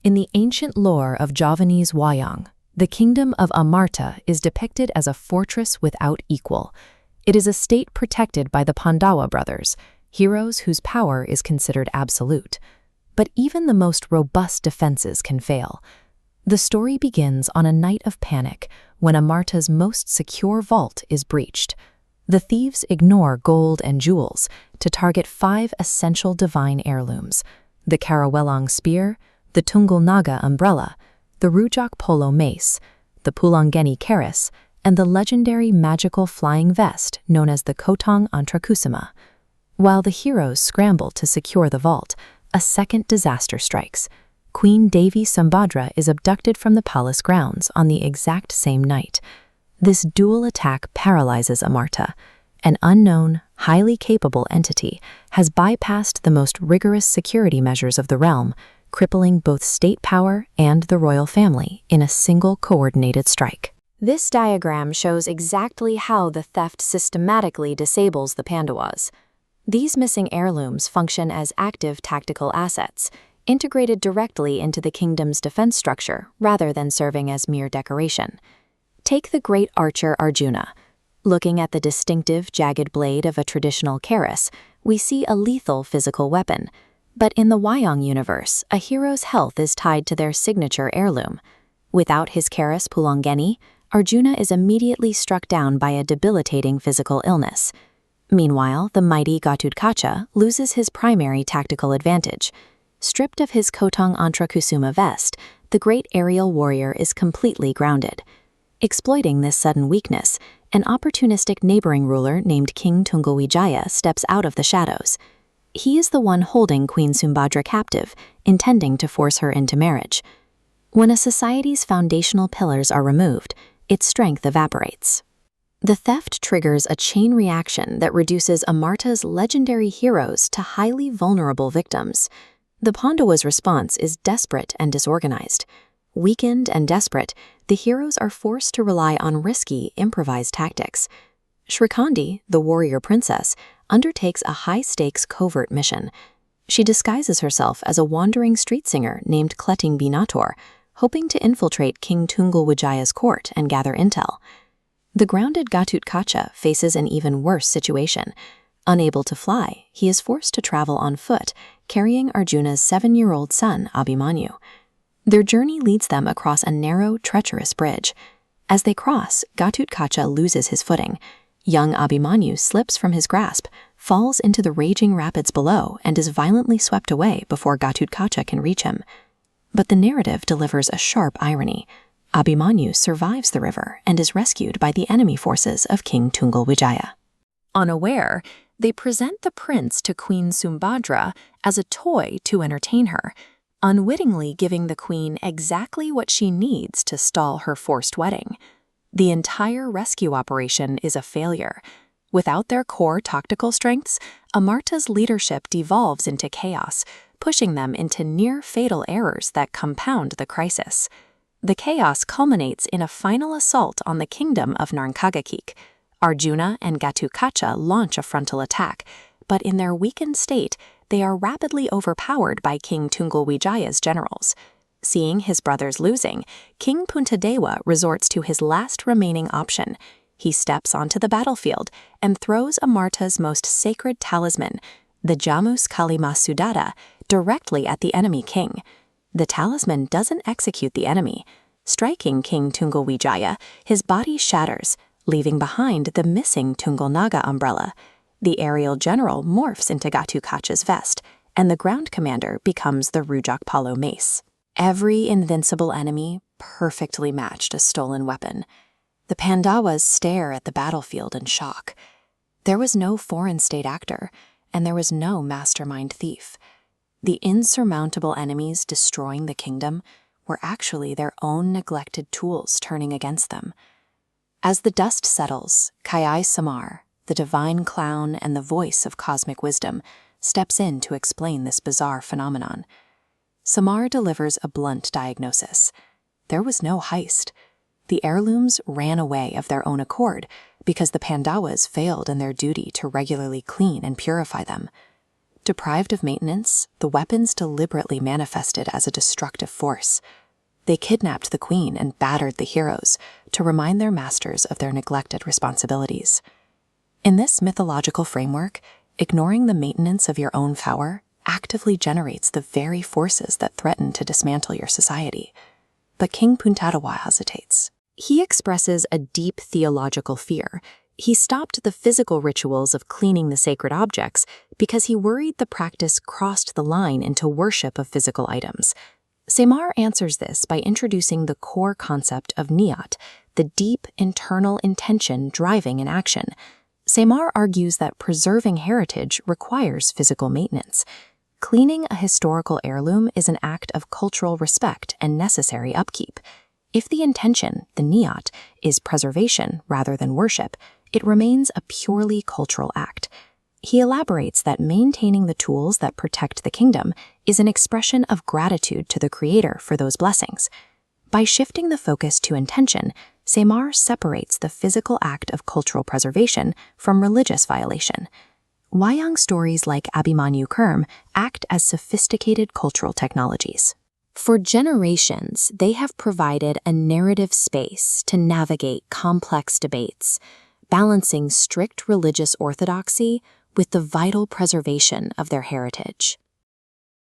In the ancient lore of Javanese Wayang, the kingdom of Amarta is depicted as a fortress without equal. It is a state protected by the Pandawa brothers, heroes whose power is considered absolute. But even the most robust defenses can fail. The story begins on a night of panic when Amarta's most secure vault is breached. The thieves ignore gold and jewels to target 5 essential divine heirlooms: the Karawelang spear, the Tungal Naga umbrella, the Rujak polo mace, the Pulangeni keris, and the legendary magical flying vest known as the Kotong Antrakusima. While the heroes scramble to secure the vault, a second disaster strikes. Queen Devi Sumbadra is abducted from the palace grounds on the exact same night. This dual attack paralyzes Amarta. An unknown, highly capable entity has bypassed the most rigorous security measures of the realm, crippling both state power and the royal family in a single coordinated strike. This diagram shows exactly how the theft systematically disables the Pandawas. These missing heirlooms function as active tactical assets, integrated directly into the kingdom's defense structure rather than serving as mere decoration. Take the great archer Arjuna. Looking at the distinctive jagged blade of a traditional keris, we see a lethal physical weapon. But in the Wayang universe, a hero's health is tied to their signature heirloom. Without his keris Pulangeni, Arjuna is immediately struck down by a debilitating physical illness. Meanwhile, the mighty Gatotkaca loses his primary tactical advantage. Stripped of his Kotong Antrakusuma vest, the great aerial warrior is completely grounded. Exploiting this sudden weakness, an opportunistic neighboring ruler named King Tunggawijaya steps out of the shadows. He is the one holding Queen Sumbadra captive, intending to force her into marriage. When a society's foundational pillars are removed, its strength evaporates. The theft triggers a chain reaction that reduces Amarta's legendary heroes to highly vulnerable victims. The Pandawas' response is desperate and disorganized. Weakened and desperate, the heroes are forced to rely on risky, improvised tactics. Srikandi, the warrior princess, undertakes a high-stakes covert mission. She disguises herself as a wandering street singer named Kleting Binator, hoping to infiltrate King Tunggalwijaya's court and gather intel. The grounded Gatotkaca faces an even worse situation. Unable to fly, he is forced to travel on foot, carrying Arjuna's 7-year-old son, Abimanyu. Their journey leads them across a narrow, treacherous bridge. As they cross, Gatotkaca loses his footing. Young Abimanyu slips from his grasp, falls into the raging rapids below, and is violently swept away before Gatotkaca can reach him. But the narrative delivers a sharp irony. Abimanyu survives the river and is rescued by the enemy forces of King Tunggalwijaya. Unaware, they present the prince to Queen Sumbadra as a toy to entertain her, unwittingly giving the queen exactly what she needs to stall her forced wedding. The entire rescue operation is a failure. Without their core tactical strengths, Amarta's leadership devolves into chaos, pushing them into near-fatal errors that compound the crisis. The chaos culminates in a final assault on the kingdom of Nrancangakik. Arjuna and Gatotkaca launch a frontal attack, but in their weakened state, they are rapidly overpowered by King Tunggalwijaya's generals. Seeing his brothers losing, King Puntadewa resorts to his last remaining option. He steps onto the battlefield and throws Amarta's most sacred talisman, the Jamus Kalimahusada, directly at the enemy king. The talisman doesn't execute the enemy. Striking King Tunggalwijaya, his body shatters, leaving behind the missing Tungal Naga umbrella. The aerial general morphs into Gatotkaca's vest, and the ground commander becomes the Rujak polo mace. Every invincible enemy perfectly matched a stolen weapon. The Pandawas stare at the battlefield in shock. There was no foreign state actor, and there was no mastermind thief. The insurmountable enemies destroying the kingdom were actually their own neglected tools turning against them. As the dust settles, Kayai Samar, the divine clown and the voice of cosmic wisdom, steps in to explain this bizarre phenomenon. Samar delivers a blunt diagnosis. There was no heist. The heirlooms ran away of their own accord because the Pandawas failed in their duty to regularly clean and purify them. Deprived of maintenance, the weapons deliberately manifested as a destructive force. They kidnapped the queen and battered the heroes to remind their masters of their neglected responsibilities. In this mythological framework, ignoring the maintenance of your own power actively generates the very forces that threaten to dismantle your society. But King Puntadewa hesitates. He expresses a deep theological fear. He stopped the physical rituals of cleaning the sacred objects because he worried the practice crossed the line into worship of physical items. Semar answers this by introducing the core concept of niyat, the deep internal intention driving an action. Semar argues that preserving heritage requires physical maintenance. Cleaning a historical heirloom is an act of cultural respect and necessary upkeep. If the intention, the niyat, is preservation rather than worship, it remains a purely cultural act. He elaborates that maintaining the tools that protect the kingdom is an expression of gratitude to the Creator for those blessings. By shifting the focus to intention, Semar separates the physical act of cultural preservation from religious violation. Wayang stories like Abimanyu Kerem act as sophisticated cultural technologies. For generations, they have provided a narrative space to navigate complex debates, balancing strict religious orthodoxy with the vital preservation of their heritage.